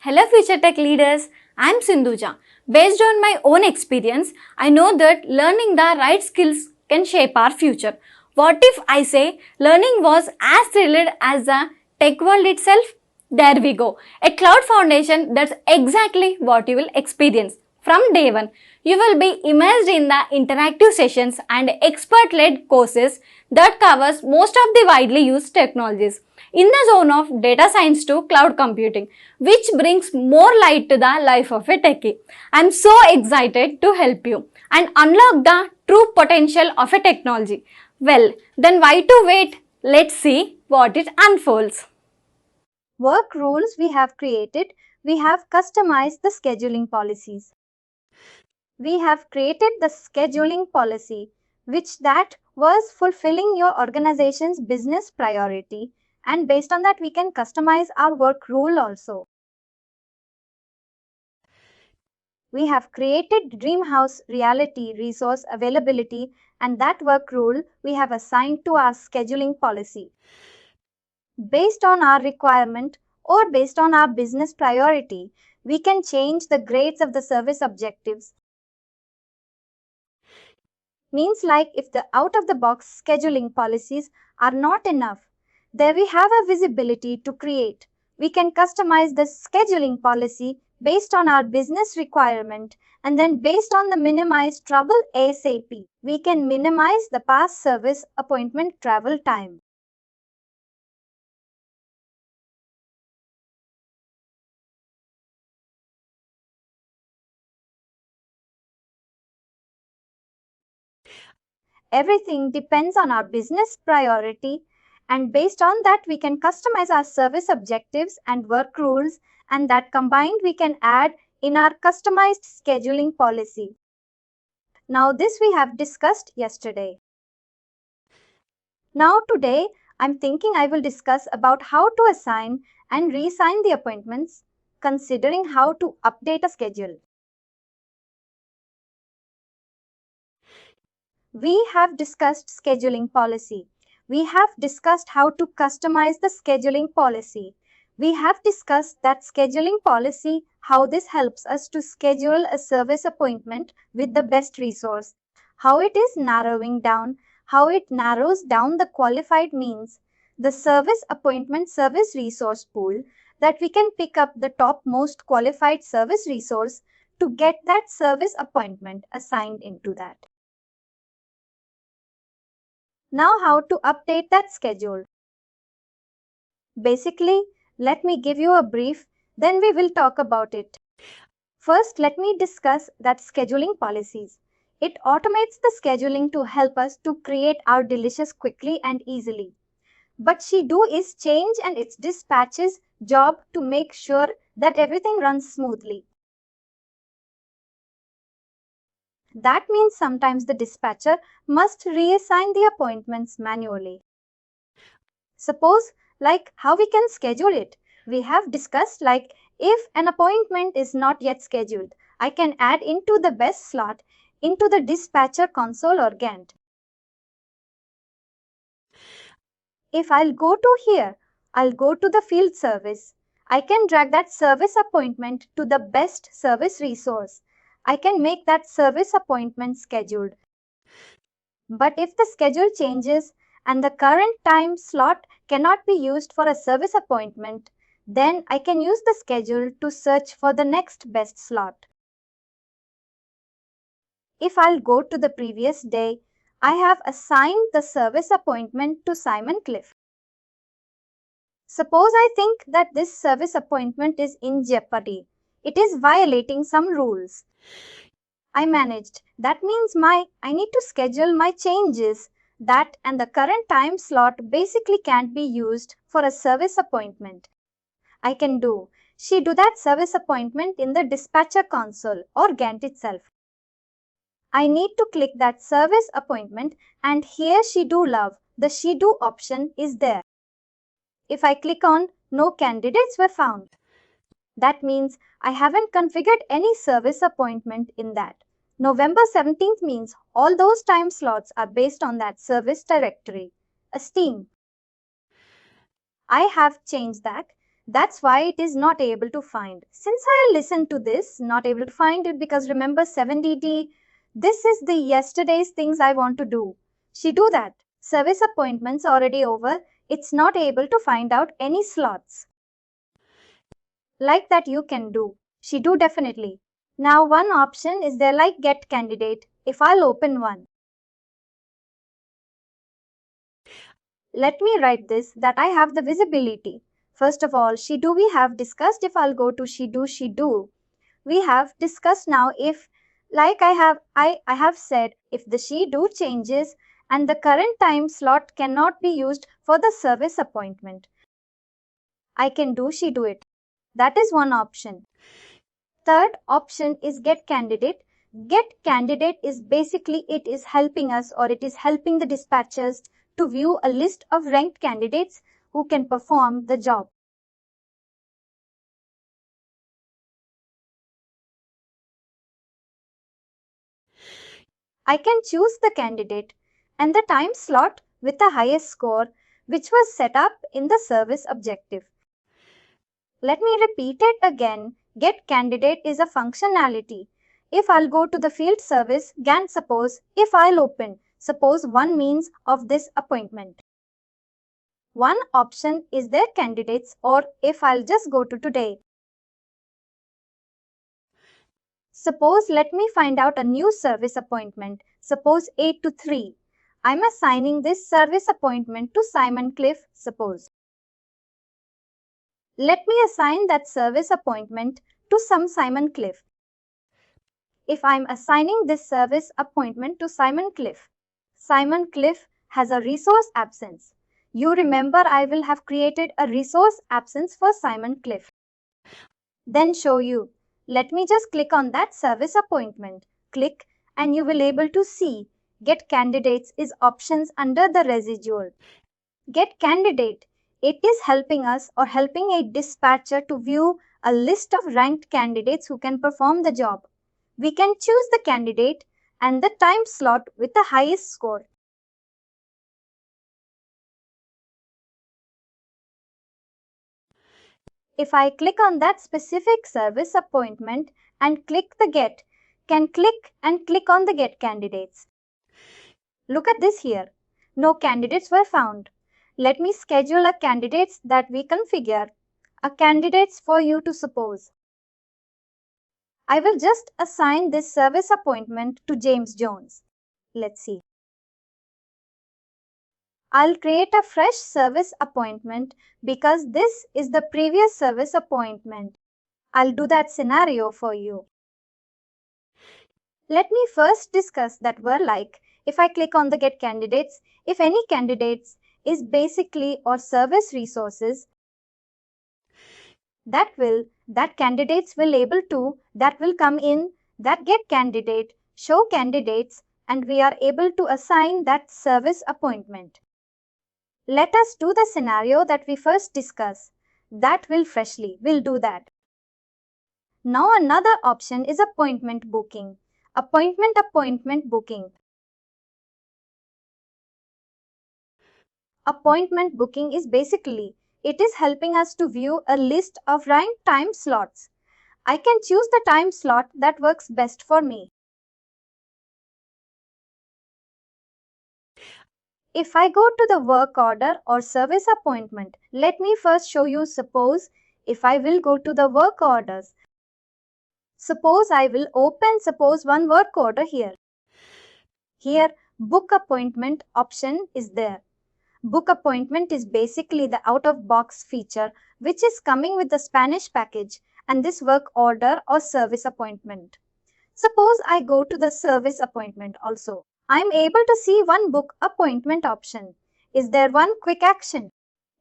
Hello future tech leaders, I'm Sindhuja. Based on my own experience, I know that learning the right skills can shape our future. What if I say learning was as thrilled as the tech world itself? There we go. A cloud foundation, that's exactly what you will experience. From day one, you will be immersed in the interactive sessions and expert-led courses that covers most of the widely used technologies in the zone of data science to cloud computing, which brings more light to the life of a techie. I'm so excited to help you and unlock the true potential of a technology. Well, then why to wait? Let's see what it unfolds. Work rules we have created, we have customized the scheduling policies. We have created the scheduling policy, which that was fulfilling your organization's business priority, and based on that we can customize our work rule also. We have created Dreamhouse reality resource availability, and that work rule we have assigned to our scheduling policy. Based on our requirement or based on our business priority, we can change the grades of the service objectives. Means like if the out-of-the-box scheduling policies are not enough, there we have a visibility to create. We can customize the scheduling policy based on our business requirement, and then based on the minimized trouble ASAP, we can minimize the past service appointment travel time. Everything depends on our business priority, and based on that we can customize our service objectives and work rules, and that combined we can add in our customized scheduling policy. Now this we have discussed yesterday. Now today I'm thinking I will discuss about how to assign and reassign the appointments, considering how to update a schedule. We have discussed scheduling policy. We have discussed how to customize the scheduling policy. We have discussed that scheduling policy, how this helps us to schedule a service appointment with the best resource, how it is narrowing down, how it narrows down the qualified means, the service appointment service resource pool, that we can pick up the top most qualified service resource to get that service appointment assigned into that. Now how to update that schedule. Basically, let me give you a brief, then we will talk about it. First, let me discuss that scheduling policies. It automates the scheduling to help us to create our delicious quickly and easily. But she do is change and its dispatches job to make sure that everything runs smoothly. That means sometimes the dispatcher must reassign the appointments manually. Suppose like how we can schedule it. We have discussed like if an appointment is not yet scheduled, I can add into the best slot into the dispatcher console or Gantt. If I'll go to here, I'll go to the field service. I can drag that service appointment to the best service resource. I can make that service appointment scheduled. But if the schedule changes and the current time slot cannot be used for a service appointment, then I can use the schedule to search for the next best slot. If I'll go to the previous day, I have assigned the service appointment to Simon Cliff. Suppose I think that this service appointment is in jeopardy. It is violating some rules. I managed. That means I need to schedule my changes. That and the current time slot basically can't be used for a service appointment. I can do. She do that service appointment in the dispatcher console or Gantt itself. I need to click that service appointment, and here she do love. The she do option is there. If I click on no candidates were found, that means I haven't configured any service appointment in that. November 17th means all those time slots are based on that service directory, a Steam. I have changed that. That's why it is not able to find. Since I listened to this, not able to find it because remember 7DT, this is the yesterday's things I want to do. She do that. Service appointments already over. It's not able to find out any slots. Like that you can do. She do definitely. Now one option is there like get candidate. If I'll open one. Let me write this that I have the visibility. First of all, she do we have discussed. If I'll go to she do. We have discussed now if like I have said if the she do changes and the current time slot cannot be used for the service appointment. I can do she do it. That is one option. Third option is get candidate. Get candidate is basically it is helping us or it is helping the dispatchers to view a list of ranked candidates who can perform the job. I can choose the candidate and the time slot with the highest score which was set up in the service objective. Let me repeat it again. Get candidate is a functionality. If I'll go to the field service, GAN suppose, if I'll open, suppose one means of this appointment. One option is their candidates or if I'll just go to today. Suppose let me find out a new service appointment. Suppose 8 to 3. I'm assigning this service appointment to Simon Cliff, suppose. Let me assign that service appointment to some Simon Cliff. If I'm assigning this service appointment to Simon Cliff has a resource absence. You remember I will have created a resource absence for Simon Cliff. Then show you. Let me just click on that service appointment. Click and you will able to see get candidates is options under the residual. Get candidate. It is helping us or helping a dispatcher to view a list of ranked candidates who can perform the job. We can choose the candidate and the time slot with the highest score. If I click on that specific service appointment and click the get, can click and click on the get candidates. Look at this here. No candidates were found. Let me schedule a candidates that we configure. A candidates for you to suppose. I will just assign this service appointment to James Jones. Let's see. I'll create a fresh service appointment because this is the previous service appointment. I'll do that scenario for you. Let me first discuss that were like if I click on the get candidates, if any candidates is basically or service resources that candidates will able to that will come in that get candidate, show candidates and we are able to assign that service appointment. Let us do the scenario that we first discussed. That will we'll do that. Now another option is appointment booking. Appointment booking. Appointment booking is basically, it is helping us to view a list of ranked time slots. I can choose the time slot that works best for me. If I go to the work order or service appointment, let me first show you suppose if I will go to the work orders. Suppose I will open one work order here. Here book appointment option is there. Book appointment is basically the out-of-box feature which is coming with the Spanish package and this work order or service appointment. Suppose I go to the service appointment also. I'm able to see one book appointment option. Is there one quick action?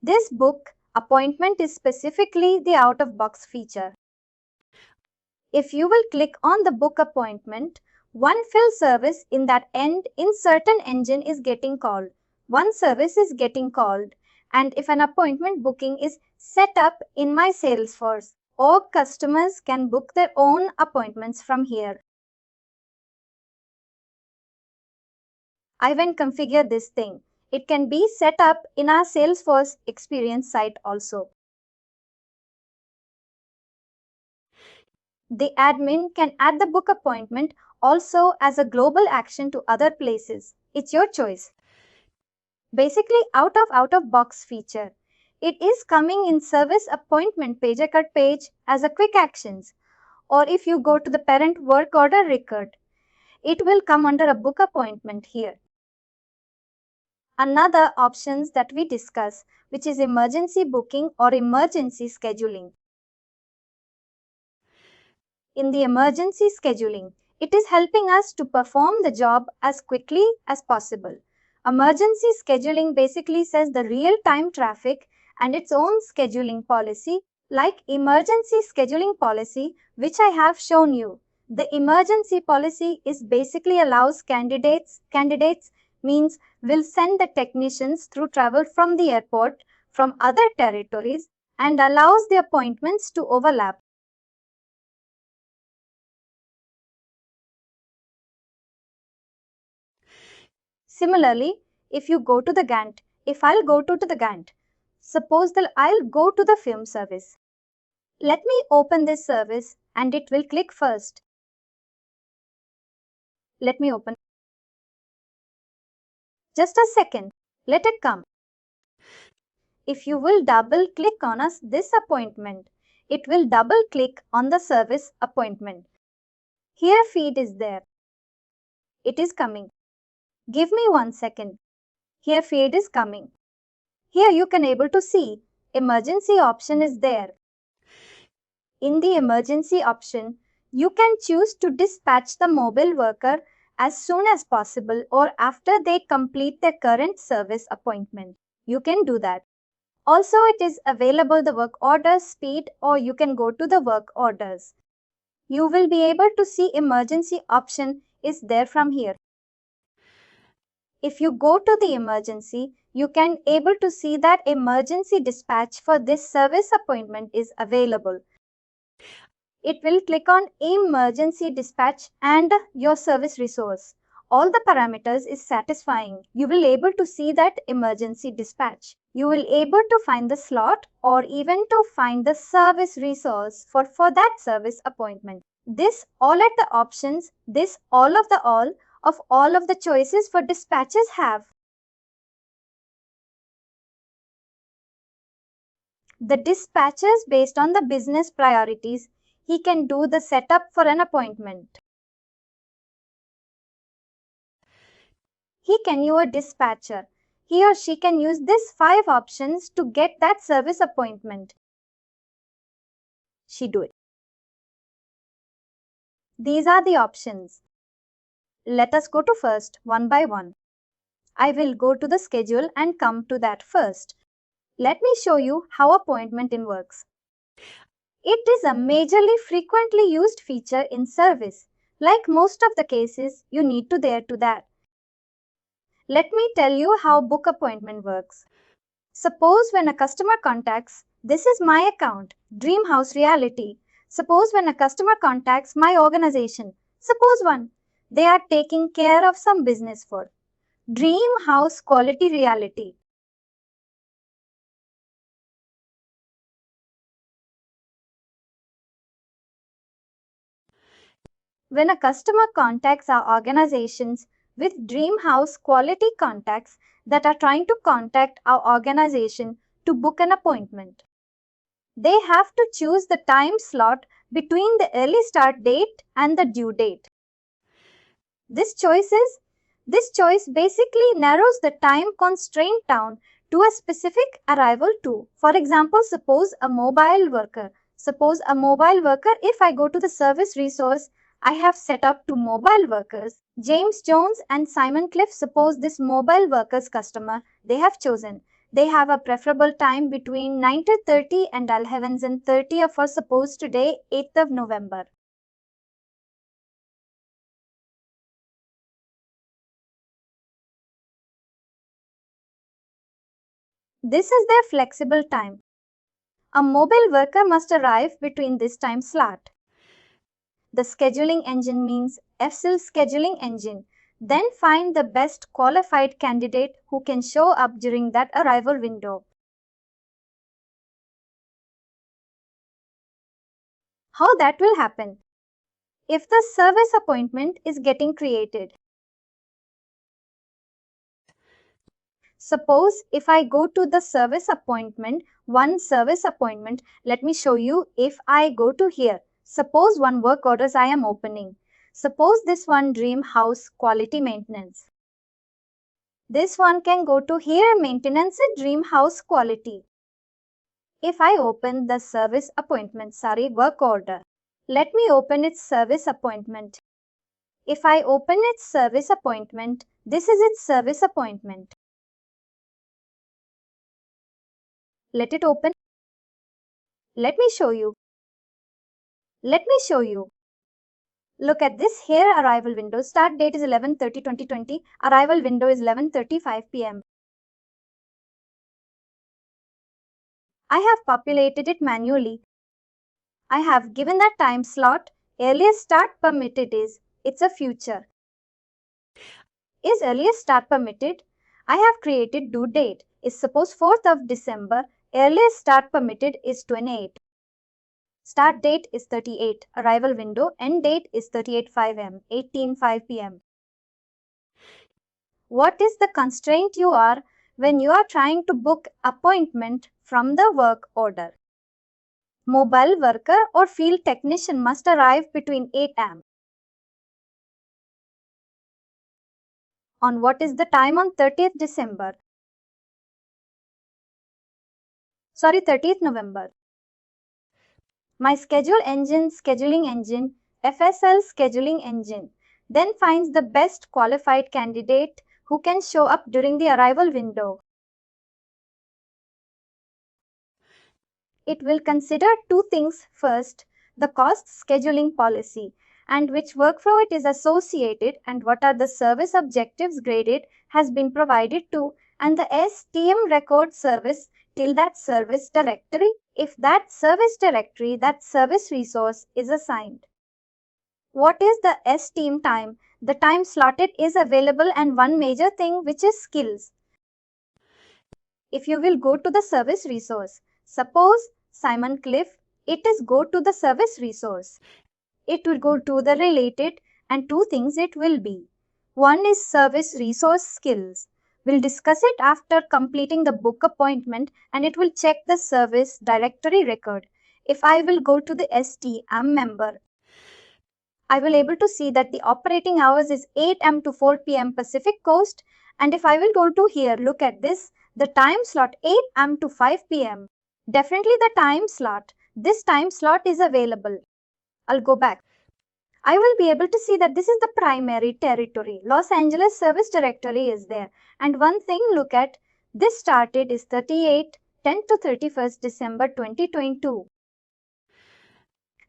This book appointment is specifically the out-of-box feature. If you will click on the book appointment, one fill service in that end in certain engine is getting called. One service is getting called and if an appointment booking is set up in my Sales Force, all customers can book their own appointments from here. I will configure this thing. It can be set up in our Salesforce experience site also. The admin can add the book appointment also as a global action to other places. It's your choice. Basically out of box feature. It is coming in service appointment page record page as a quick actions, or if you go to the parent work order record, it will come under a book appointment here. Another options that we discuss, which is emergency booking or emergency scheduling. In the emergency scheduling, it is helping us to perform the job as quickly as possible. Emergency scheduling basically says the real-time traffic and its own scheduling policy, like emergency scheduling policy, which I have shown you. The emergency policy is basically allows candidates means will send the technicians through travel from the airport from other territories and allows the appointments to overlap. Similarly, if you go to the Gantt, if I'll go to the Gantt, suppose that I'll go to the film service. Let me open this service and it will click first. Let me open. Just a second. Let it come. If you will double click on this appointment, it will double click on the service appointment. Here feed is there. It is coming. Give me 1 second. Here feed is coming. Here you can able to see emergency option is there. In the emergency option, you can choose to dispatch the mobile worker as soon as possible or after they complete their current service appointment. You can do that. Also, it is available the work orders speed, or you can go to the work orders. You will be able to see emergency option is there from here. If you go to the emergency, you can able to see that emergency dispatch for this service appointment is available. It will click on emergency dispatch and your service resource. All the parameters is satisfying. You will able to see that emergency dispatch. You will able to find the slot or even to find the service resource for that service appointment. This all at the options, this all of the choices for dispatches have. The dispatches based on the business priorities, he can do the setup for an appointment. He can use a dispatcher. He or she can use these 5 options to get that service appointment. She do it. These are the options. Let us go to first, one by one. I will go to the schedule and come to that first. Let me show you how appointment in works. It is a majorly frequently used feature in service. Like most of the cases, you need to there to that. Let me tell you how book appointment works. Suppose when a customer contacts, this is my account, Dream House Reality. Suppose when a customer contacts my organization, suppose one, they are taking care of some business for Dream House Quality Reality. When a customer contacts our organizations with Dream House Quality contacts that are trying to contact our organization to book an appointment, they have to choose the time slot between the early start date and the due date. This choice basically narrows the time constraint down to a specific arrival to. For example, suppose a mobile worker. If I go to the service resource, I have set up two mobile workers, James Jones and Simon Cliff. Suppose this mobile workers customer, they have chosen. They have a preferable time between 9:30 and 11:30 for suppose today, 8th of November. This is their flexible time. A mobile worker must arrive between this time slot. The scheduling engine means FSL scheduling engine. Then find the best qualified candidate who can show up during that arrival window. How that will happen? If the service appointment is getting created. Suppose if I go to the service appointment, one service appointment, let me show you. If I go to here, suppose one work orders I am opening. Suppose this one dream house quality maintenance. This one can go to here maintenance dream house quality. If I open the service appointment, work order. Let me open its service appointment. If I open its service appointment, this is its service appointment. Let it open. Let me show you. Let me show you. Look at this here arrival window. Start date is 11/30/2020. Arrival window is 11:35 p.m. I have populated it manually. I have given that time slot. Earliest start permitted is, it's a future. Is earliest start permitted? I have created due date. Is suppose 4th of December. Earliest start permitted is 28. Start date is 38. Arrival window. End date is 38/5 am. 18/5 p.m. What is the constraint you are when you are trying to book appointment from the work order? Mobile worker or field technician must arrive between 8 am. On what is the time on 30th December? 30th November. My scheduling engine, FSL scheduling engine, then finds the best qualified candidate who can show up during the arrival window. It will consider two things. First, the cost scheduling policy and which workflow it is associated and what are the service objectives graded has been provided to, and the STM record service till that service directory, if that service directory, that service resource is assigned. What is the STM time? The time slotted is available and one major thing which is skills. If you will go to the service resource, suppose Simon Cliff, it is go to the service resource. It will go to the related and two things it will be. One is service resource skills. We'll discuss it after completing the book appointment and it will check the service directory record. If I will go to the STM member, I will able to see that the operating hours is 8 am to 4 pm Pacific Coast, and if I will go to here, look at this, the time slot 8 am to 5 pm. Definitely the time slot. This time slot is available. I'll go back. I will be able to see that this is the primary territory. Los Angeles service directory is there. And one thing, look at this started is 38/10 to 31st December 2022.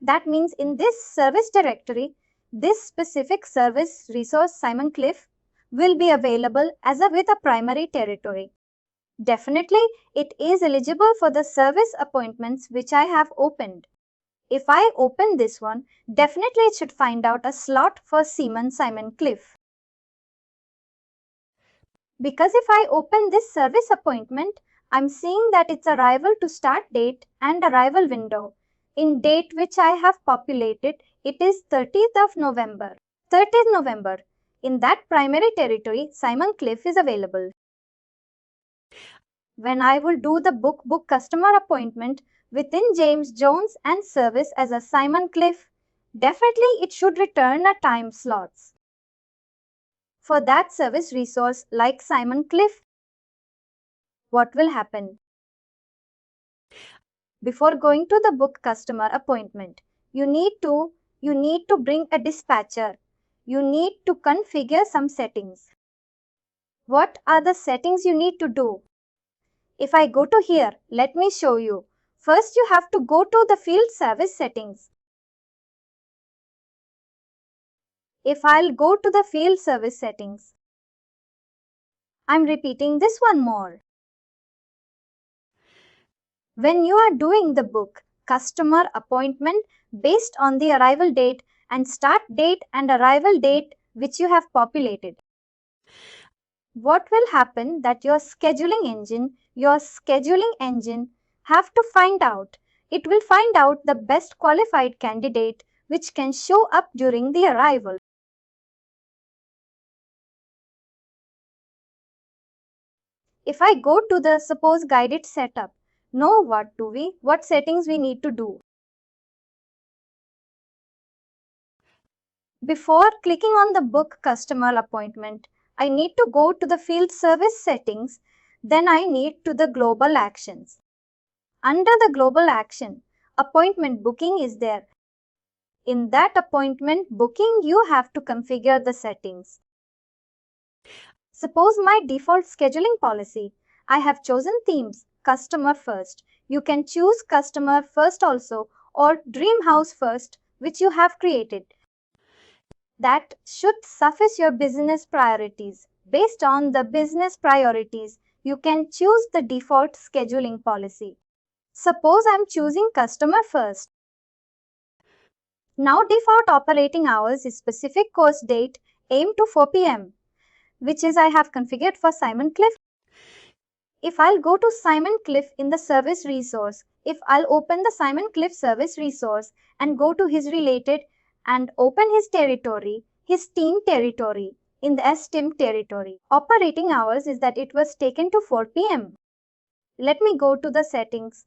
That means in this service directory, this specific service resource Simon Cliff will be available as with a primary territory. Definitely, it is eligible for the service appointments which I have opened. If I open this one, definitely it should find out a slot for Simon Cliff. Because if I open this service appointment, I'm seeing that its arrival to start date and arrival window. In date which I have populated, it is 30th of November. 30th November. In that primary territory, Simon Cliff is available. When I will do the book customer appointment within James Jones and service as a Simon Cliff, definitely it should return a time slots. For that service resource like Simon Cliff, what will happen? Before going to the book customer appointment, you need to bring a dispatcher. You need to configure some settings. What are the settings you need to do? If I go to here, let me show you. First, you have to go to the field service settings. If I'll go to the field service settings, I'm repeating this one more. When you are doing the book customer appointment based on the arrival date and start date and arrival date which you have populated, what will happen that your scheduling engine have to find out It will find out the best qualified candidate which can show up during the arrival. If I go to the suppose guided setup, know what settings we need to do. Before clicking on the book customer appointment, I need to go to the field service settings. Then I need to the global actions. Under the global action, appointment booking is there. In that appointment booking, you have to configure the settings. Suppose my default scheduling policy, I have chosen themes, customer first. You can choose customer first also or dream house first, which you have created. That should suffice your business priorities. Based on the business priorities, you can choose the default scheduling policy. Suppose I'm choosing customer first. Now default operating hours is specific course date, aim to 4 p.m., which is I have configured for Simon Cliff. If I'll go to Simon Cliff in the service resource, if I'll open the Simon Cliff service resource and go to his related and open his territory, his team territory, in the STEAM territory, operating hours is that it was taken to 4 p.m. Let me go to the settings.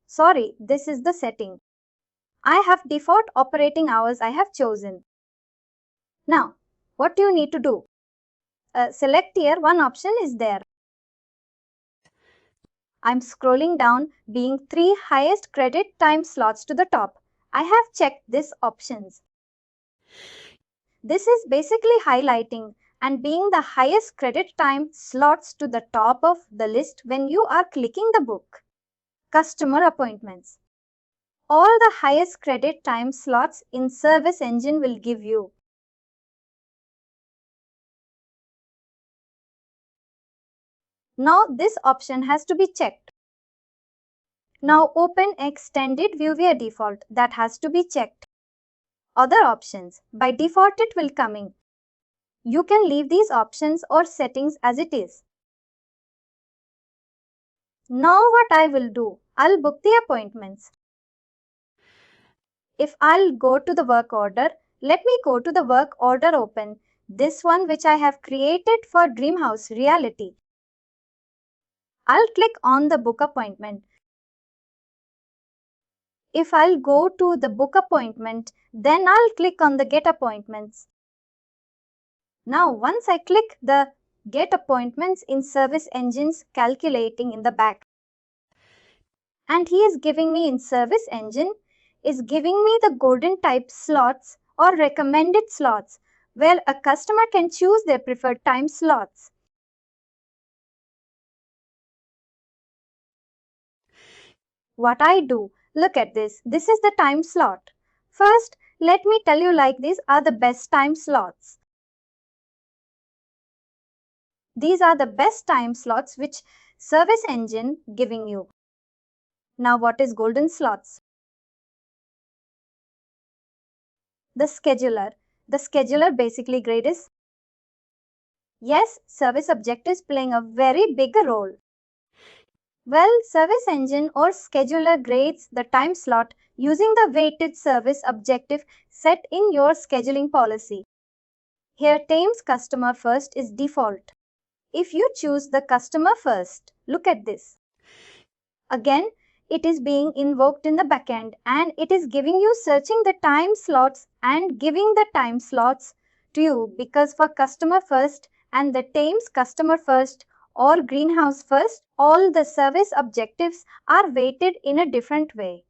Sorry, this is the setting. I have default operating hours I have chosen. Now, what do you need to do? Select here, one option is there. I'm scrolling down, being 3 highest credit time slots to the top. I have checked these options. This is basically highlighting and being the highest credit time slots to the top of the list when you are clicking the book. Customer appointments. All the highest credit time slots in Service Engine will give you. Now this option has to be checked. Now open extended view via default, that has to be checked. Other options, by default it will coming. You can leave these options or settings as it is. Now what I will do, I'll book the appointments. If I'll go to the work order, let me go to the work order open, this one which I have created for Dreamhouse Reality. I'll click on the book appointment. If I'll go to the book appointment, then I'll click on the get appointments. Now once I click the get appointments in Service Engine's calculating in the back. And he is giving me in Service Engine is giving me the golden type slots or recommended slots where a customer can choose their preferred time slots. What I do, look at this. This is the time slot. First, let me tell you like these are the best time slots. These are the best time slots which Service Engine giving you. Now what is golden slots? The scheduler. The scheduler basically grade is. Yes, service objectives playing a very big role. Well, Service Engine or scheduler grades the time slot using the weighted service objective set in your scheduling policy. Here Thames Customer First is default. If you choose the customer first, look at this. Again, it is being invoked in the backend and it is giving you searching the time slots and giving the time slots to you because for customer first and the Thames customer first or greenhouse first, all the service objectives are weighted in a different way.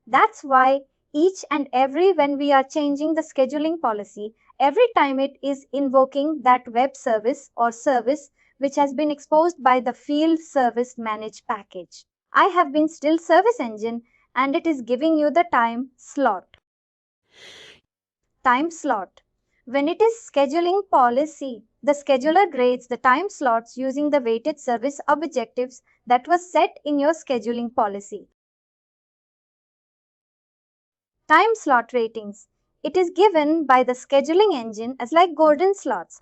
That's why each and every when we are changing the scheduling policy, every time it is invoking that web service or service which has been exposed by the field service manage package. I have been still Service Engine and it is giving you the time slot. Time slot. When it is scheduling policy, the scheduler grades the time slots using the weighted service objectives that was set in your scheduling policy. Time slot ratings. It is given by the scheduling engine as like golden slots.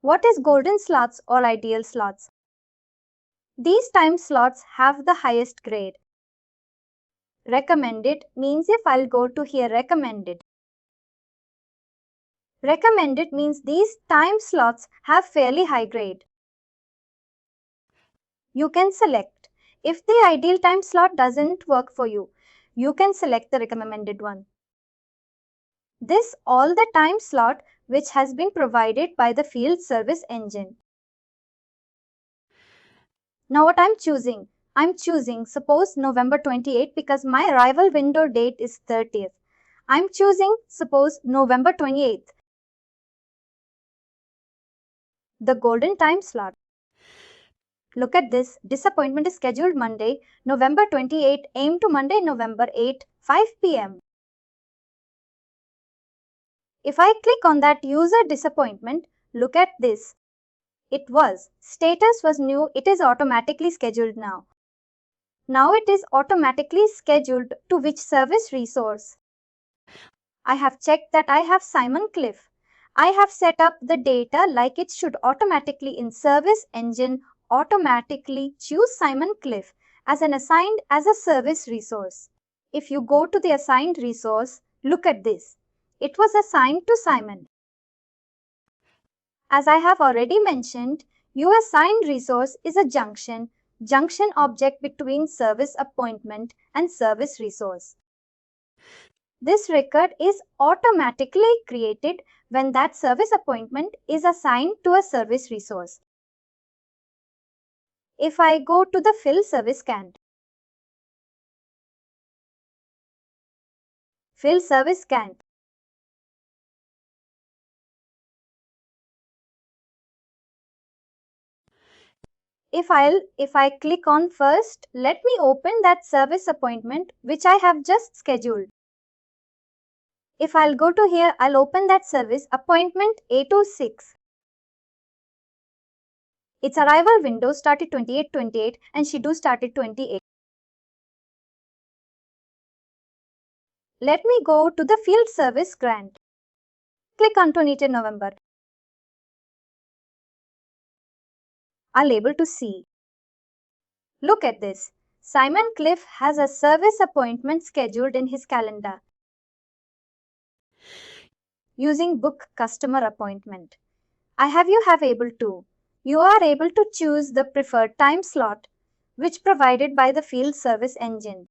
What is golden slots or ideal slots? These time slots have the highest grade. Recommended means if I'll go to here recommended. Recommended means these time slots have fairly high grade. You can select. If the ideal time slot doesn't work for you, you can select the recommended one. This all the time slot which has been provided by the field service engine. Now what I'm choosing? I'm choosing suppose November 28 because my arrival window date is 30th. I'm choosing suppose November 28th. The golden time slot. Look at this. Disappointment is scheduled Monday, November 28, aim to Monday, November 8, 5 p.m. If I click on that user disappointment, look at this. It was. Status was new. It is automatically scheduled now. Now it is automatically scheduled to which service resource? I have checked that I have Simon Cliff. I have set up the data like it should automatically in service engine automatically choose Simon Cliff as an assigned as a service resource. If you go to the assigned resource, look at this. It was assigned to Simon. As I have already mentioned, your assigned resource is a junction object between service appointment and service resource. This record is automatically created when that service appointment is assigned to a service resource. If I go to the fill service scan, fill service scan, if I click on first, let me open that service appointment which I have just scheduled. If I'll go to here, I'll open that service appointment 806. Its arrival window started 28/28 and schedule started 28. Let me go to the field service grant. Click on 28 November. I'll able to see. Look at this. Simon Cliff has a service appointment scheduled in his calendar. Using book customer appointment. You are able to choose the preferred time slot which provided by the field service engine.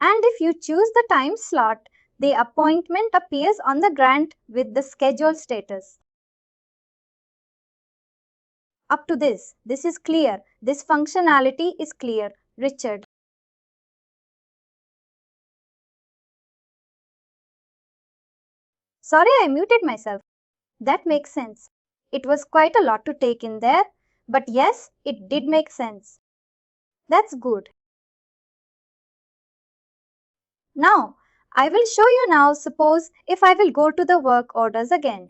And if you choose the time slot, the appointment appears on the grant with the schedule status. Up to this is clear. This functionality is clear. Richard. Sorry, I muted myself. That makes sense. It was quite a lot to take in there, but yes, it did make sense. That's good. Now, I will show you now, suppose if I will go to the work orders again.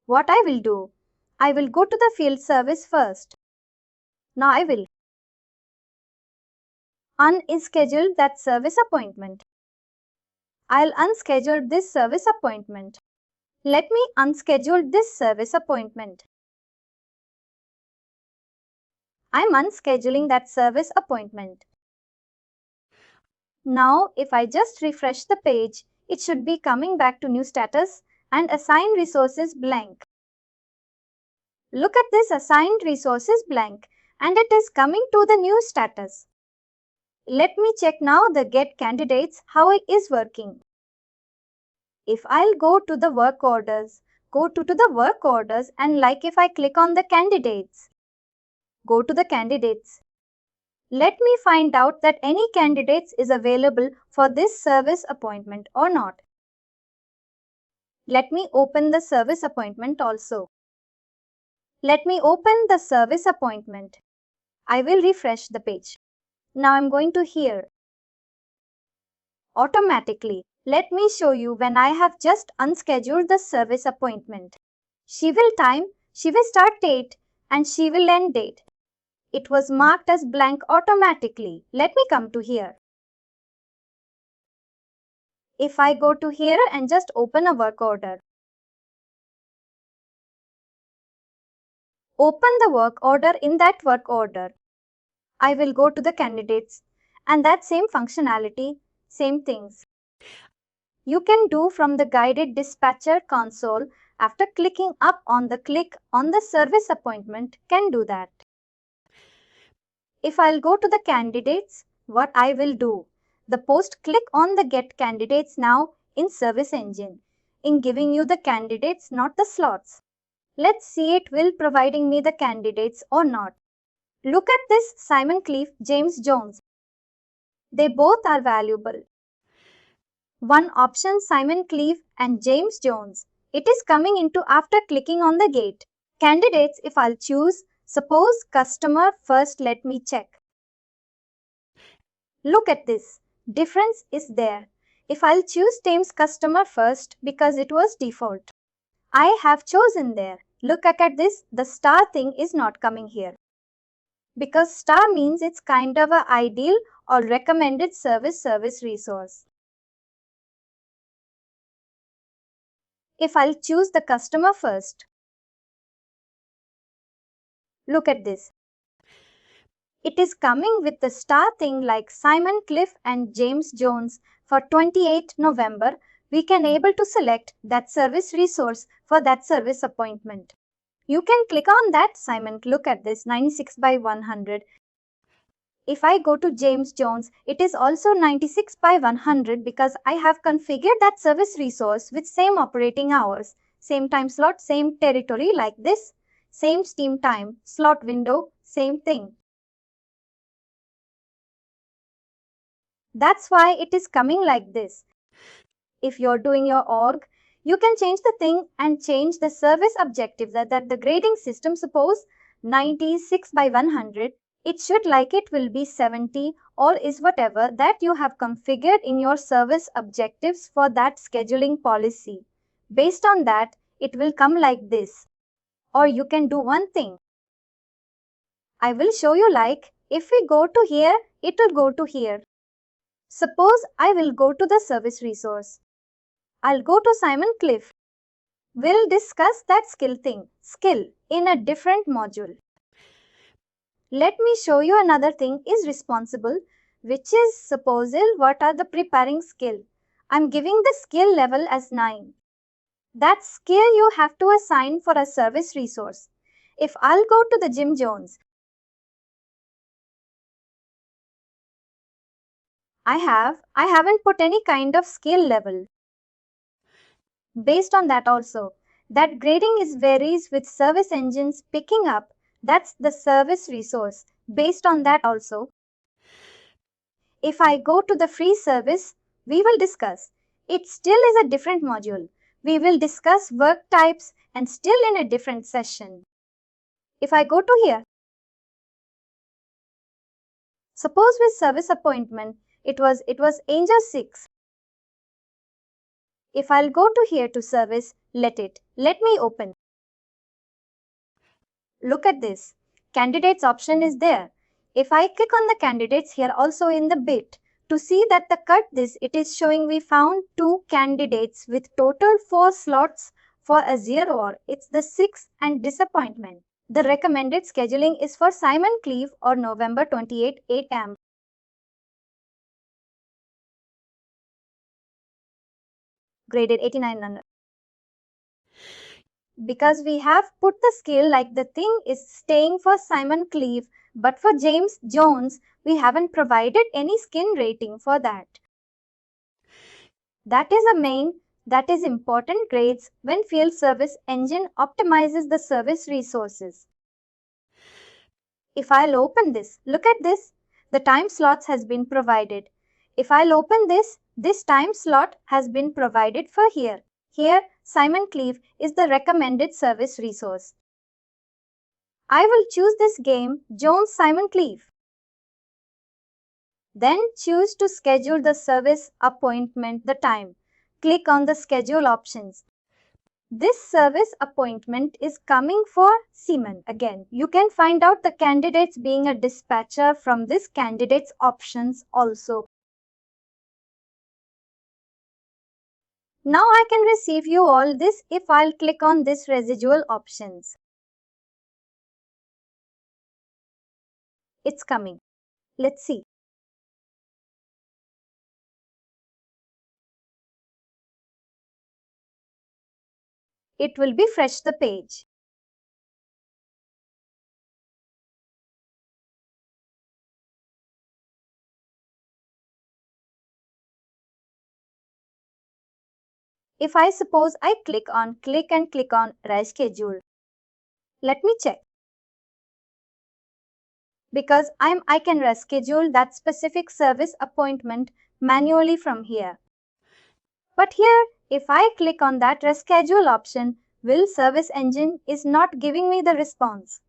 What I will do? I will go to the field service first. Now I will unschedule that service appointment. I'll unschedule this service appointment. Let me unschedule this service appointment. I'm unscheduling that service appointment. Now, if I just refresh the page, it should be coming back to new status and assign resources blank. Look at this assigned resources blank and it is coming to the new status. Let me check now the get candidates how it is working. If I'll go to the work orders, and like if I click on the candidates, go to the candidates. Let me find out that any candidates is available for this service appointment or not. Let me open the service appointment also. Let me open the service appointment. I will refresh the page. Now I'm going to here. Automatically, let me show you when I have just unscheduled the service appointment. She will start date and she will end date. It was marked as blank automatically. Let me come to here. If I go to here and just open a work order. open the work order in that work order. I will go to the candidates and that same functionality, same things. You can do from the guided dispatcher console after clicking up on the click on the service appointment can do that. If I'll go to the candidates, what I will do? The post click on the get candidates now in service engine in giving you the candidates, not the slots. Let's see it will providing me the candidates or not. Look at this Simon Cleave, James Jones. They both are valuable. One option Simon Cleave and James Jones. It is coming into after clicking on the gate. Candidates if I'll choose, suppose customer first let me check. Look at this. Difference is there. If I'll choose James customer first because it was default. I have chosen there. Look at this, the star thing is not coming here. Because star means it's kind of a ideal or recommended service resource. If I'll choose the customer first. Look at this. It is coming with the star thing like Simon Cliff and James Jones for 28 November. We can able to select that service resource for that service appointment. You can click on that Simon. Look at this 96 by 100. If I go to James Jones, it is also 96 by 100 because I have configured that service resource with same operating hours, same time slot, same territory like this, same Steam time, slot window, same thing. That's why it is coming like this. If you're doing your org, you can change the thing and change the service objective that the grading system suppose 96 by 100. It should like it will be 70 or is whatever that you have configured in your service objectives for that scheduling policy. Based on that, it will come like this. Or you can do one thing. I will show you like, if we go to here, it will go to here. Suppose I will go to the service resource. I'll go to Simon Cliff. We'll discuss that skill in a different module. Let me show you another thing is responsible, which is suppose what are the preparing skill. I'm giving the skill level as 9. That skill you have to assign for a service resource. If I'll go to the Jim Jones, I haven't put any kind of skill level. Based on that also, that grading is varies with service engines picking up. That's the service resource. Based on that also, if I go to the free service, we will discuss. It still is a different module. We will discuss work types and still in a different session. If I go to here, suppose with service appointment, it was Angel 6. If I'll go to here to service, let me open. Look at this. Candidates option is there. If I click on the candidates here also in the bit, to see that the cut this, it is showing we found 2 candidates with total 4 slots for a 0 or it's the 6 and disappointment. The recommended scheduling is for Simon Cleave or November 28 8 am. Graded 89. Because we have put the skill like the thing is staying for Simon Cleave, but for James Jones, we haven't provided any skin rating for that. That is a main, that is important grades when field service engine optimizes the service resources. If I'll open this, look at this, the time slots has been provided. If I'll open this time slot has been provided for here. Here, Simon Cleave is the recommended service resource. I will choose this game, Jones Simon Cleave. Then choose to schedule the service appointment, the time. Click on the schedule options. This service appointment is coming for Simon. Again, you can find out the candidates being a dispatcher from this candidates options also. Now I can receive you all this if I'll click on this residual options. It's coming. Let's see. It will be refresh the page. If I suppose I click and click on reschedule. Let me check. Because I can reschedule that specific service appointment manually from here. But here, if I click on that reschedule option, will service engine is not giving me the response.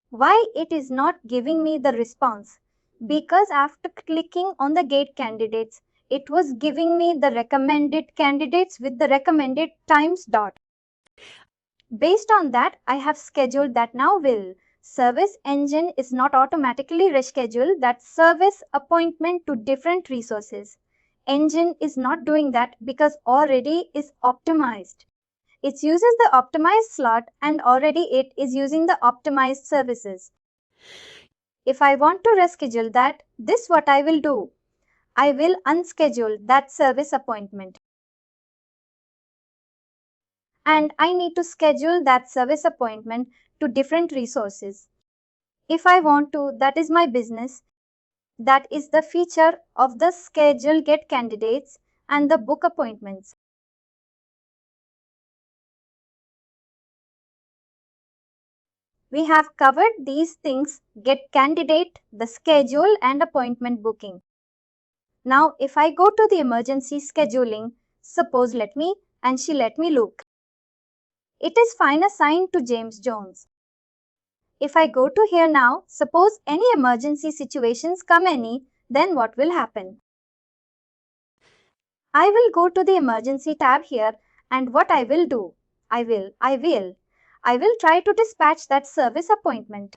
Why it is not giving me the response? Because after clicking on the gate candidates, it was giving me the recommended candidates with the recommended times dot. Based on that, I have scheduled that now will service engine is not automatically reschedule that service appointment to different resources. Engine is not doing that because already is optimized. It uses the optimized slot and already it is using the optimized services. If I want to reschedule that, this what I will do. I will unschedule that service appointment. And I need to schedule that service appointment to different resources. If I want to, that is my business. That is the feature of the schedule get candidates and the book appointments. We have covered these things, get candidate, the schedule and appointment booking. Now if I go to the emergency scheduling, suppose let me look. It is fine assigned to James Jones. If I go to here now, suppose any emergency situations come then what will happen? I will go to the emergency tab here and what I will do? I will try to dispatch that service appointment.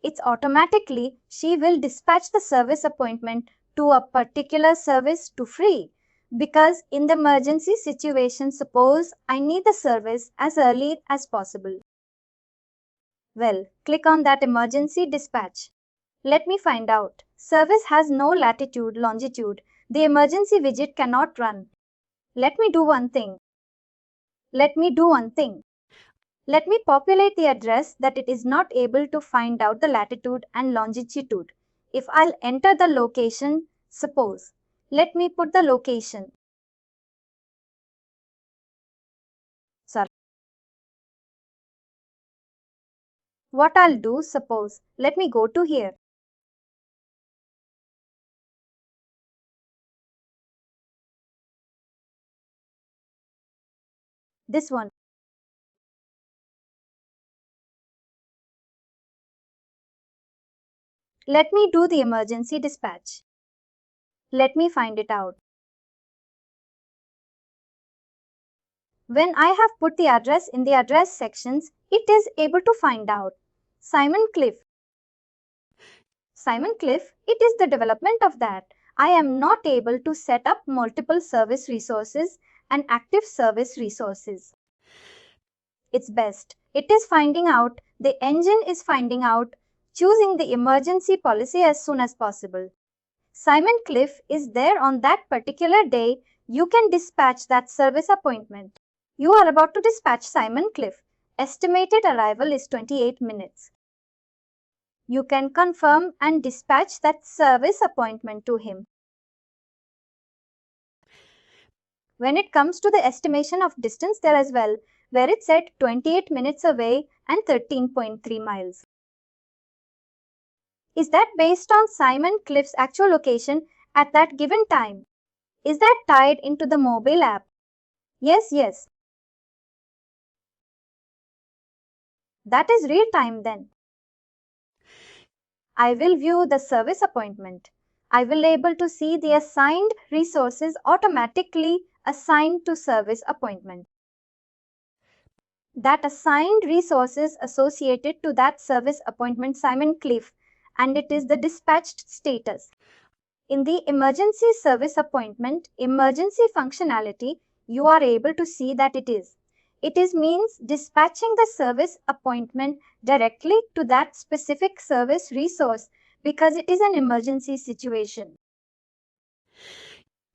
It's automatically, she will dispatch the service appointment to a particular service to free. Because in the emergency situation, suppose I need the service as early as possible. Well, click on that emergency dispatch. Let me find out. Service has no latitude, longitude. The emergency widget cannot run. Let me do one thing. Let me populate the address that it is not able to find out the latitude and longitude. If I'll enter the location, suppose, let me put the location. Sorry. What I'll do, suppose, let me go to here. This one. Let me do the emergency dispatch. Let me find it out. When I have put the address in the address sections, it is able to find out. Simon Cliff, it is the development of that. I am not able to set up multiple service resources and active service resources. It's best. It is finding out, the engine is finding out, choosing the emergency policy as soon as possible. Simon Cliff is there on that particular day. You can dispatch that service appointment. You are about to dispatch Simon Cliff. Estimated arrival is 28 minutes. You can confirm and dispatch that service appointment to him. When it comes to the estimation of distance there as well, where it's at 28 minutes away and 13.3 miles. Is that based on Simon Cliff's actual location at that given time? Is that tied into the mobile app? Yes. That is real time then. I will view the service appointment. I will able to see the assigned resources automatically assigned to service appointment. That assigned resources associated to that service appointment Simon Cliff, and it is the dispatched status. In the emergency service appointment, emergency functionality, you are able to see that it is. It is means dispatching the service appointment directly to that specific service resource because it is an emergency situation.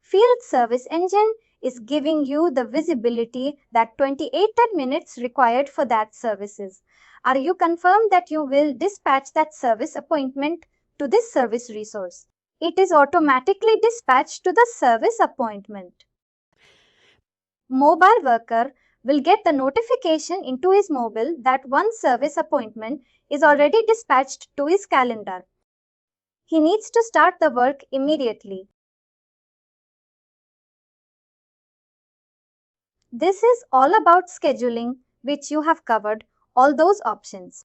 Field Service Engine is giving you the visibility that 28 minutes required for that services. Are you confirmed that you will dispatch that service appointment to this service resource? It is automatically dispatched to the service appointment. Mobile worker will get the notification into his mobile that one service appointment is already dispatched to his calendar. He needs to start the work immediately. This is all about scheduling, which you have covered all those options.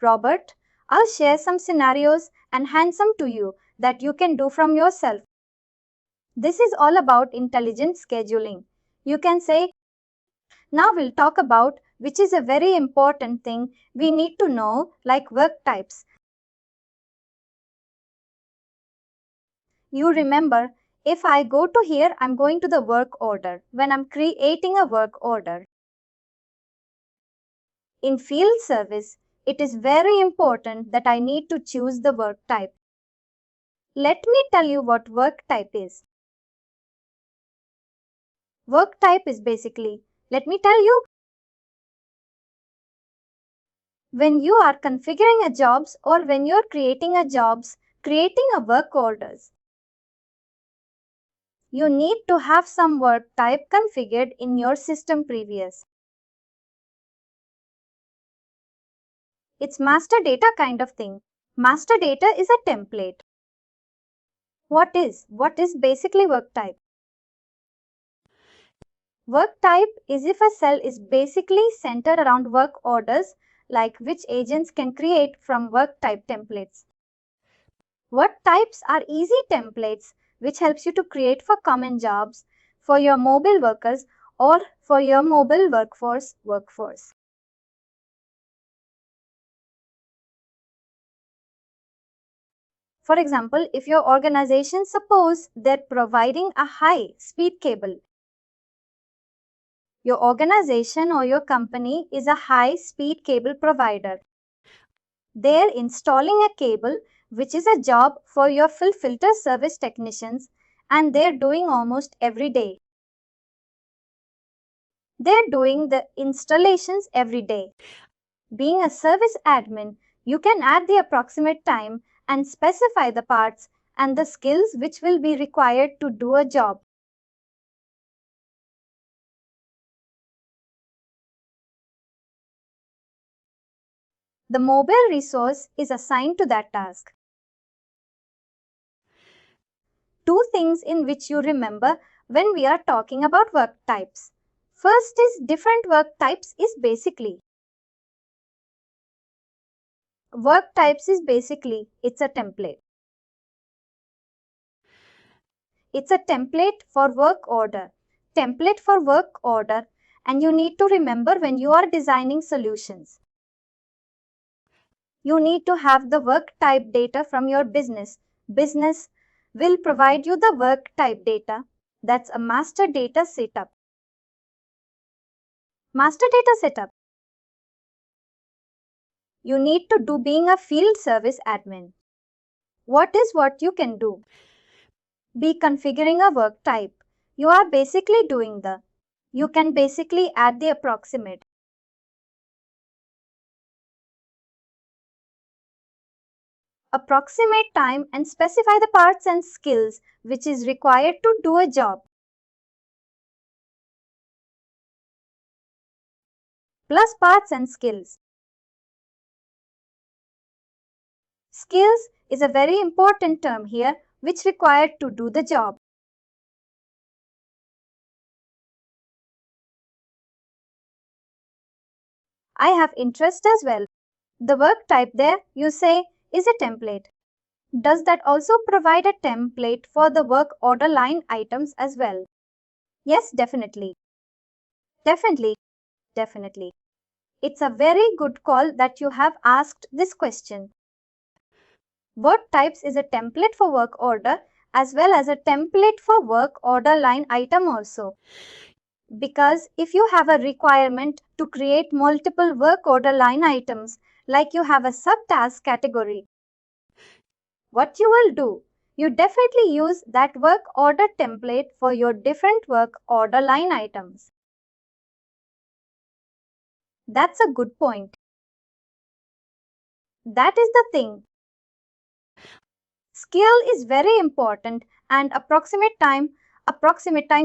Robert, I'll share some scenarios and hand some to you that you can do from yourself. This is all about intelligent scheduling. You can say, now we'll talk about which is a very important thing we need to know, like work types. You remember, if I go to here, I'm going to the work order when I'm creating a work order. In field service, it is very important that I need to choose the work type. Let me tell you what work type is. Work type is basically, let me tell you, when you are configuring a jobs or when you're creating a jobs, creating a work orders, you need to have some work type configured in your system previous. It's master data kind of thing. Master data is a template. What is basically work type? Work type is if a cell is basically centered around work orders, like which agents can create from work type templates. Work types are easy templates which helps you to create for common jobs for your mobile workers or for your mobile workforce. For example, if your organization suppose they're providing a high-speed cable. Your organization or your company is a high-speed cable provider. They're installing a cable, which is a job for your filter service technicians, and they're doing almost every day. They're doing the installations every day. Being a service admin, you can add the approximate time and specify the parts and the skills which will be required to do a job. The mobile resource is assigned to that task. Two things in which you remember when we are talking about work types. First is different work types is basically. Work types is basically, it's a template. It's a template for work order. Template for work order, and you need to remember when you are designing solutions. You need to have the work type data from your business. Business will provide you the work type data. That's a master data setup. Master data setup. You need to do being a field service admin. What you can do? Be configuring a work type. You are basically doing you can basically add the approximate. Approximate time and specify the parts and skills which is required to do a job. Plus parts and skills. Skills is a very important term here which required to do the job. I have interest as well. The work type there, you say, is a template. Does that also provide a template for the work order line items as well? Yes, definitely. Definitely. It's a very good call that you have asked this question. Work types is a template for work order as well as a template for work order line item also. Because if you have a requirement to create multiple work order line items, like you have a subtask category, what you will do? You definitely use that work order template for your different work order line items. That's a good point. That is the thing. Scale is very important, and approximate time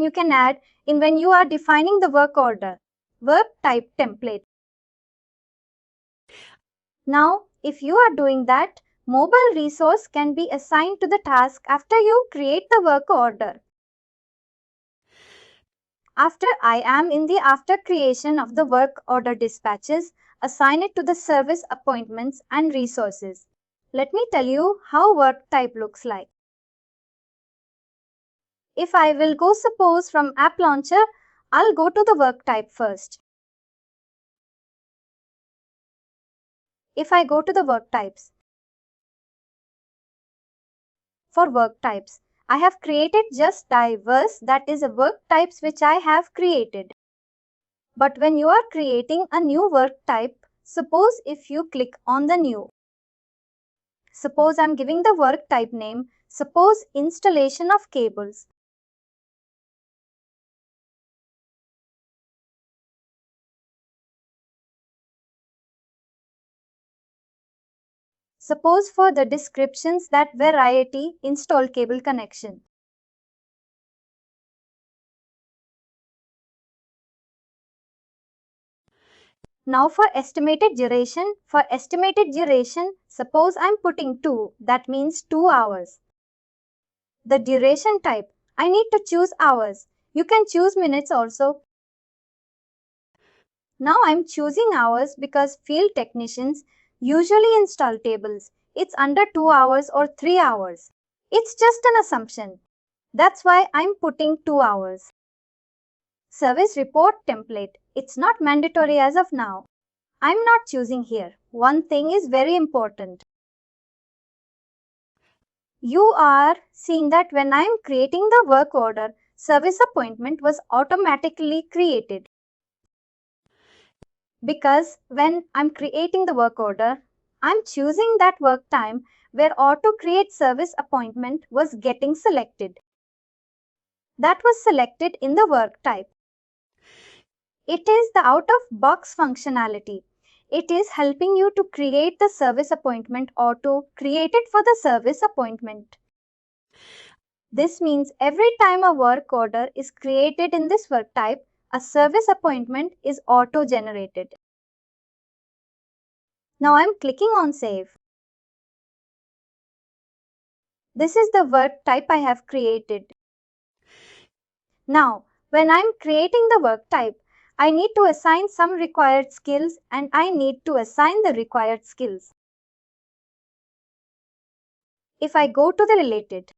you can add in when you are defining the work order. Work type template. Now, if you are doing that, mobile resource can be assigned to the task after you create the work order. After creation of the work order dispatches, assign it to the service appointments and resources. Let me tell you how work type looks like. If I will go suppose from app launcher, I'll go to the work type first. If I go to the work types, for work types, I have created just diverse, that is a work types which I have created. But when you are creating a new work type, suppose if you click on the new, suppose I'm giving the work type name, suppose installation of cables. Suppose for the descriptions that variety install cable connection. Now for estimated duration, suppose I'm putting 2, that means 2 hours. The duration type, I need to choose hours. You can choose minutes also. Now I'm choosing hours because field technicians usually install tables. It's under 2 hours or 3 hours. It's just an assumption. That's why I'm putting 2 hours. Service report template. It's not mandatory as of now. I'm not choosing here. One thing is very important. You are seeing that when I'm creating the work order, service appointment was automatically created. Because when I'm creating the work order, I'm choosing that work time where auto create service appointment was getting selected. That was selected in the work type. It is the out-of-box functionality. It is helping you to create the service appointment auto created for the service appointment. This means every time a work order is created in this work type, a service appointment is auto-generated. Now I'm clicking on Save. This is the work type I have created. Now, when I'm creating the work type, I need to assign some required skills and I need to assign the required skills. If I go to the related,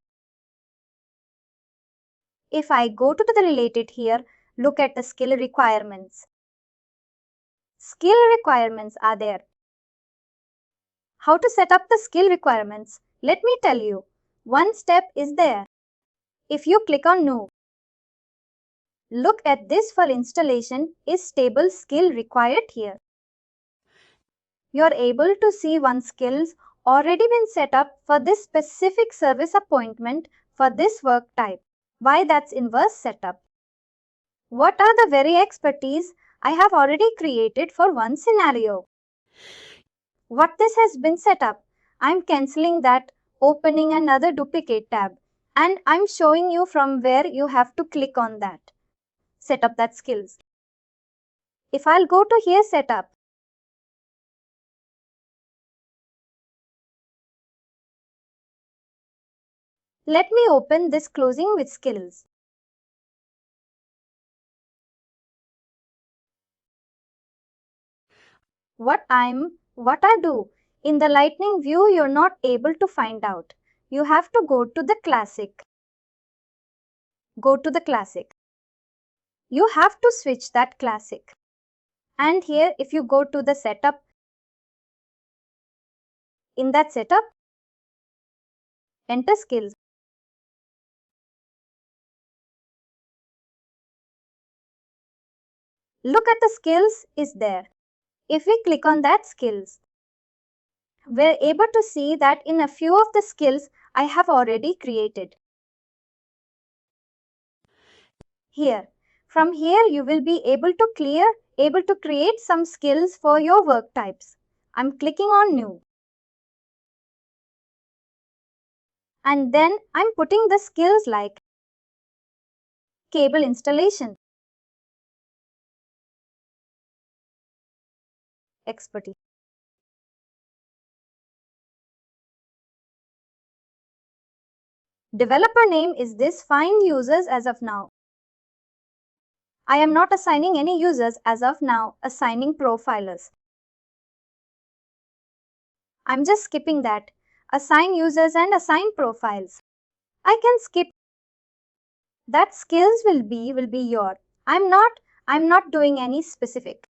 here, look at the skill requirements. Skill requirements are there. How to set up the skill requirements? Let me tell you. One step is there. If you click on New, look at this for installation is stable skill required here. You're able to see one skills already been set up for this specific service appointment for this work type. Why that's inverse setup? What are the very expertise I have already created for one scenario? What this has been set up, I'm cancelling that, opening another duplicate tab, and I'm showing you from where you have to click on that. Set up that skills. If I'll go to here setup, let me open this closing with skills. What I do. In the lightning view, you're not able to find out. You have to go to the classic. Go to the classic. You have to switch that classic. And here, if you go to the setup, in that setup, enter skills. Look at the skills is there. If we click on that skills, we're able to see that in a few of the skills I have already created. Here, from here you will be able to create some skills for your work types. I'm clicking on new. And then I'm putting the skills like cable installation, expertise. Developer name is this, find users as of now. I am not assigning any users as of now, assigning profilers. I'm just skipping that. Assign users and assign profiles. I can skip. That skills will be your. I'm not doing any specific.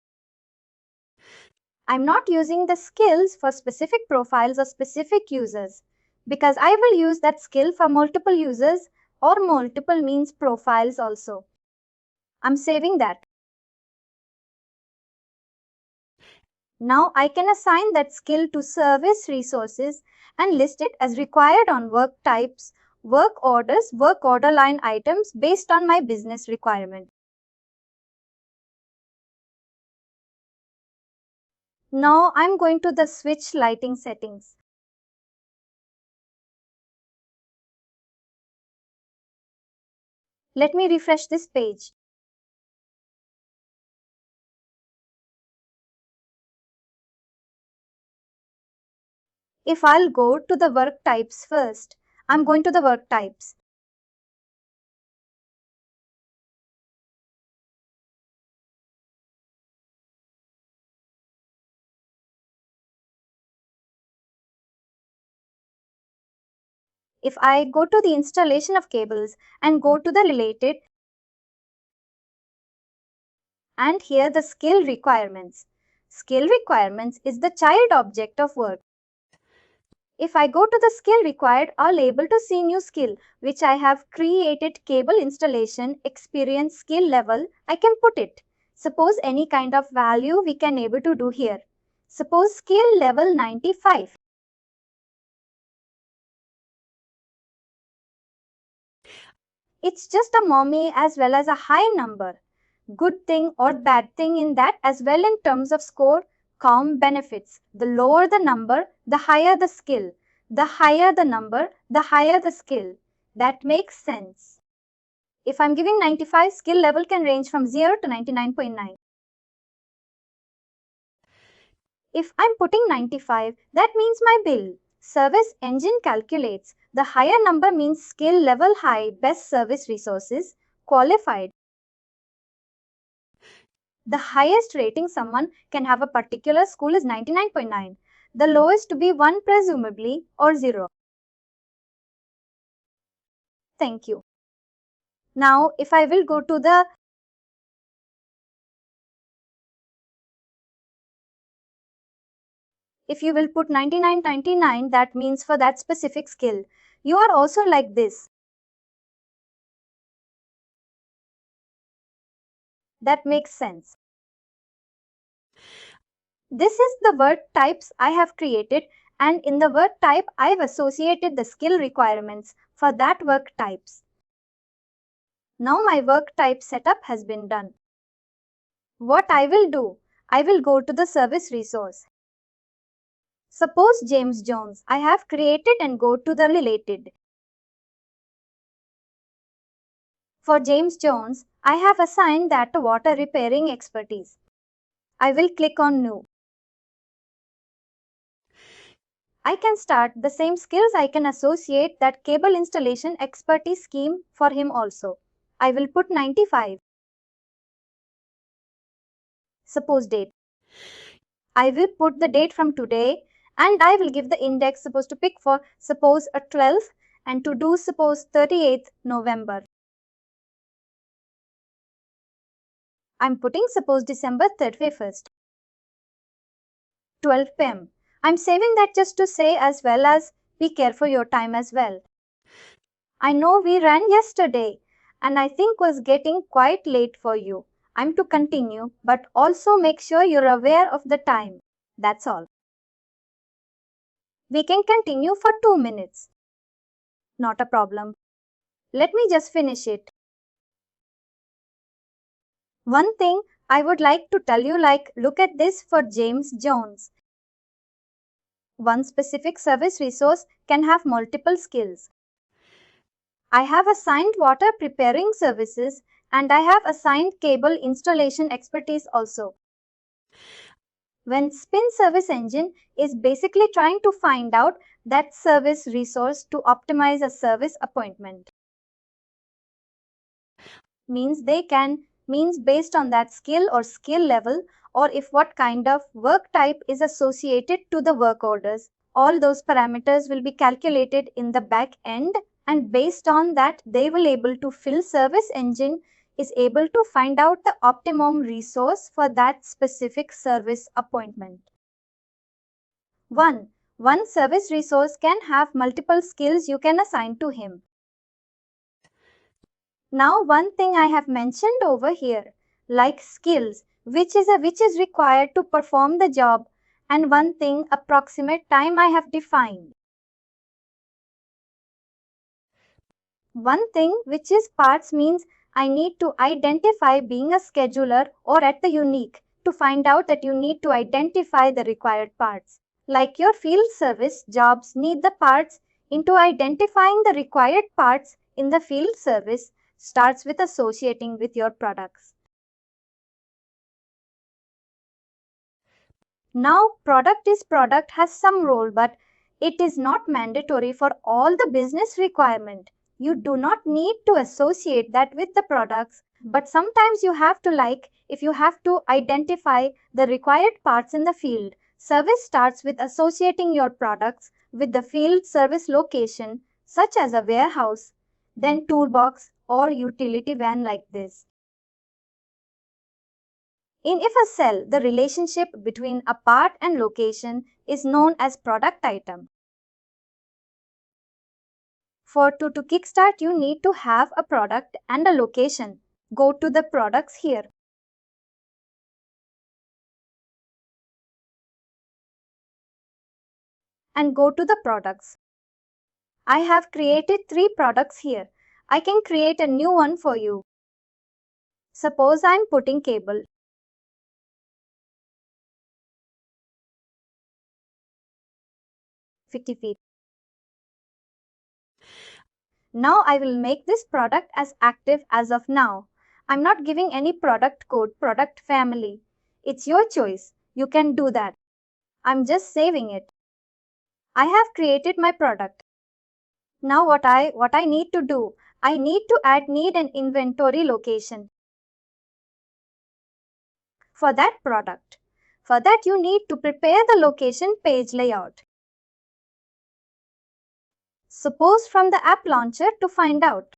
I'm not using the skills for specific profiles or specific users because I will use that skill for multiple users or multiple means profiles also. I'm saving that. Now I can assign that skill to service resources and list it as required on work types, work orders, work order line items based on my business requirement. Now I'm going to the switch lighting settings. Let me refresh this page. If I'll go to the work types first, I'm going to the work types. If I go to the installation of cables and go to the related, and here the skill requirements. Skill requirements is the child object of work. If I go to the skill required, I'll able to see new skill which I have created cable installation experience skill level. I can put it. Suppose any kind of value we can able to do here. Suppose skill level 95. It's just a mommy as well as a high number. Good thing or bad thing in that as well in terms of score, calm benefits. The lower the number, the higher the skill. The higher the number, the higher the skill. That makes sense. If I'm giving 95, skill level can range from 0 to 99.9. If I'm putting 95, that means my bill. Service engine calculates. The higher number means skill level high, best service resources, qualified. The highest rating someone can have a particular school is 99.9. The lowest to be 1 presumably or 0. Thank you. Now if I will go to the if you will put 99.99, that means for that specific skill. You are also like this. That makes sense. This is the word types I have created, and in the word type I have associated the skill requirements for that work types. Now my work type setup has been done. What I will do, I will go to the service resource. Suppose James Jones I have created and go to the related. For James Jones, I have assigned that to water repairing expertise. I will click on new. I can start the same skills. I can associate that cable installation expertise scheme for him also. I will put 95. Suppose date. I will put the date from today and I will give the index supposed to pick for suppose a 12th and to do suppose 38th November. I'm putting suppose December 31st. 12 p.m. I'm saving that just to say as well as be careful your time as well. I know we ran yesterday and I think was getting quite late for you. I'm to continue, but also make sure you're aware of the time. That's all. We can continue for 2 minutes. Not a problem. Let me just finish it. One thing I would like to tell you, like, look at this for James Jones. One specific service resource can have multiple skills. I have assigned water preparing services and I have assigned cable installation expertise also. When Spin Service Engine is basically trying to find out that service resource to optimize a service appointment. Means based on that skill or skill level, or if what kind of work type is associated to the work orders. All those parameters will be calculated in the back end, and based on that they will able to fill service engine is able to find out the optimum resource for that specific service appointment. One service resource can have multiple skills you can assign to him. Now one thing I have mentioned over here, like skills, which is required to perform the job, and one thing approximate time I have defined. One thing which is parts means I need to identify being a scheduler or at the unique to find out that you need to identify the required parts. Like your field service jobs need the parts into identifying the required parts in the field service starts with associating with your products. Now product has some role, but it is not mandatory for all the business requirement. You do not need to associate that with the products, but sometimes you have to, like if you have to identify the required parts in the field. Service starts with associating your products with the field service location, such as a warehouse, then toolbox or utility van like this. In FSL, the relationship between a part and location is known as product item. To kickstart, you need to have a product and a location. Go to the products here. And go to the products. I have created 3 products here. I can create a new one for you. Suppose I am putting cable. 50 feet. Now I will make this product as active as of now. I'm not giving any product code, product family. It's your choice. You can do that. I'm just saving it. I have created my product. Now what I need to do, I need to add an inventory location for that product. For that you need to prepare the location page layout. Suppose from the app launcher to find out.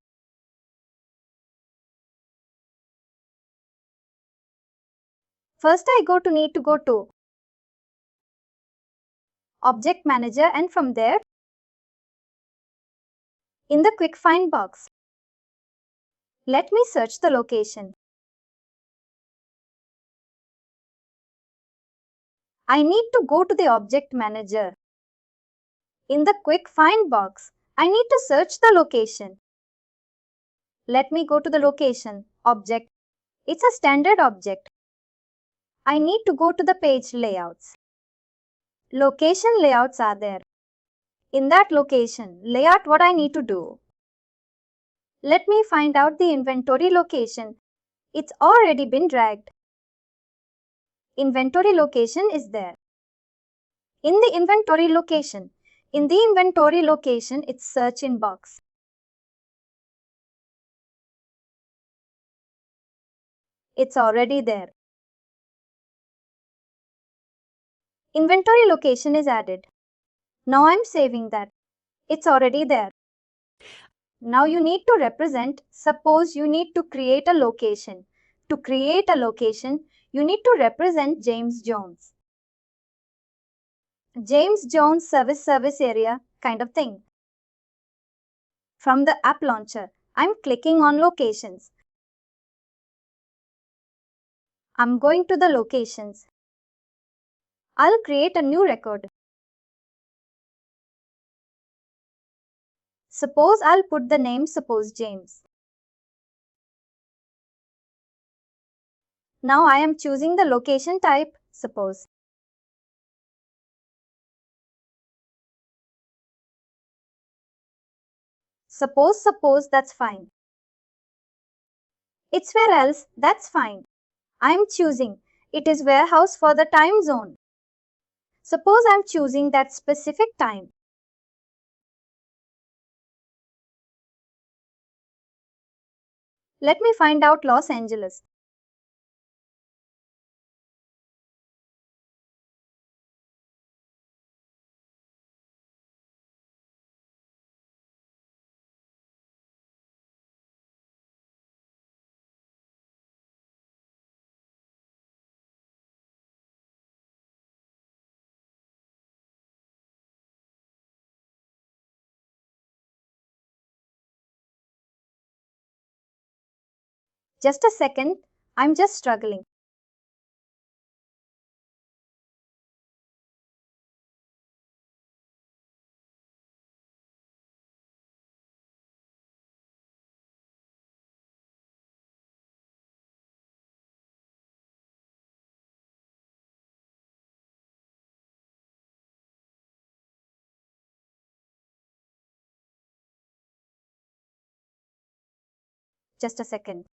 First I need to go to Object Manager, and from there in the quick find box, let me search the location. I need to go to the Object Manager. In the quick find box, I need to search the location. Let me go to the location, object. It's a standard object. I need to go to the page layouts. Location layouts are there. In that location layout, what I need to do? Let me find out the inventory location. It's already been dragged. Inventory location is there. In the inventory location, it's search in box. It's already there. Inventory location is added. Now I'm saving that. It's already there. Now you need to represent, suppose you need to create a location. To create a location, you need to represent James Jones. James Jones service area kind of thing. From the app launcher, I'm clicking on locations. I'm going to the locations. I'll create a new record. Suppose I'll put the name James. Now I am choosing the location type, suppose. Suppose, that's fine. It's where else, that's fine. I'm choosing, it is warehouse for the time zone. Suppose I'm choosing that specific time. Let me find out Los Angeles. Just a second, I'm just struggling. Just a second.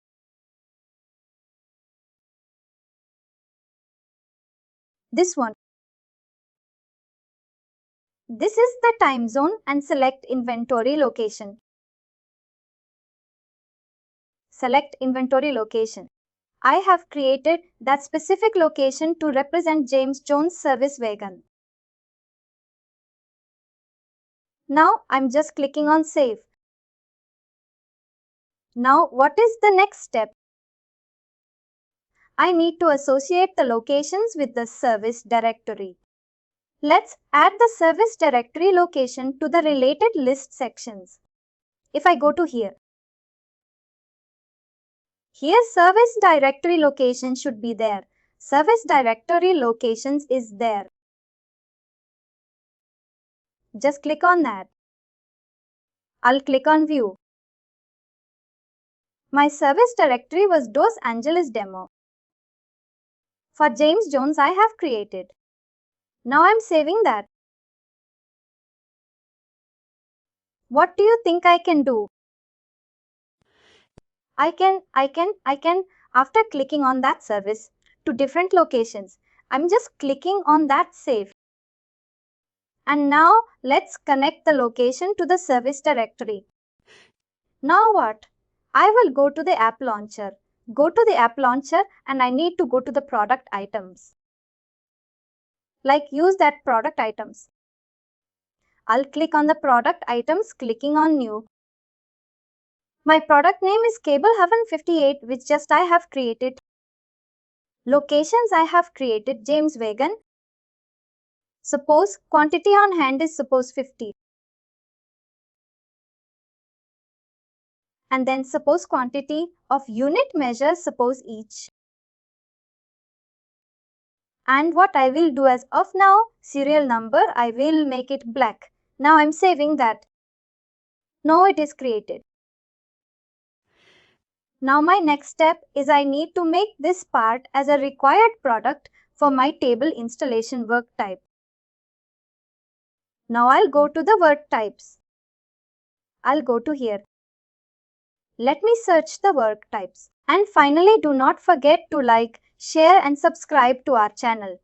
This one. This is the time zone and select inventory location. Select inventory location. I have created that specific location to represent James Jones service wagon. Now I'm just clicking on save. Now what is the next step? I need to associate the locations with the service directory. Let's add the service directory location to the related list sections. If I go to here service directory location should be there. Service directory locations is there. Just click on that. I'll click on view. My service directory was Los Angeles demo. For James Jones I have created. Now I'm saving that. What do you think I can do? I can, after clicking on that service to different locations, I'm just clicking on that save. And now let's connect the location to the service directory. Now what? I will go to the app launcher. Go to the app launcher and I need to go to the product items. Like use that product items. I'll click on the product items, clicking on new. My product name is Cable Heaven 58, which just I have created. Locations I have created James Wagon. Suppose quantity on hand is suppose 50. And then suppose quantity of unit measure suppose each. And what I will do as of now, serial number, I will make it black. Now I'm saving that. Now it is created. Now my next step is I need to make this part as a required product for my table installation work type. Now I'll go to the work types. I'll go to here. Let me search the work types. And finally, do not forget to like, share and subscribe to our channel.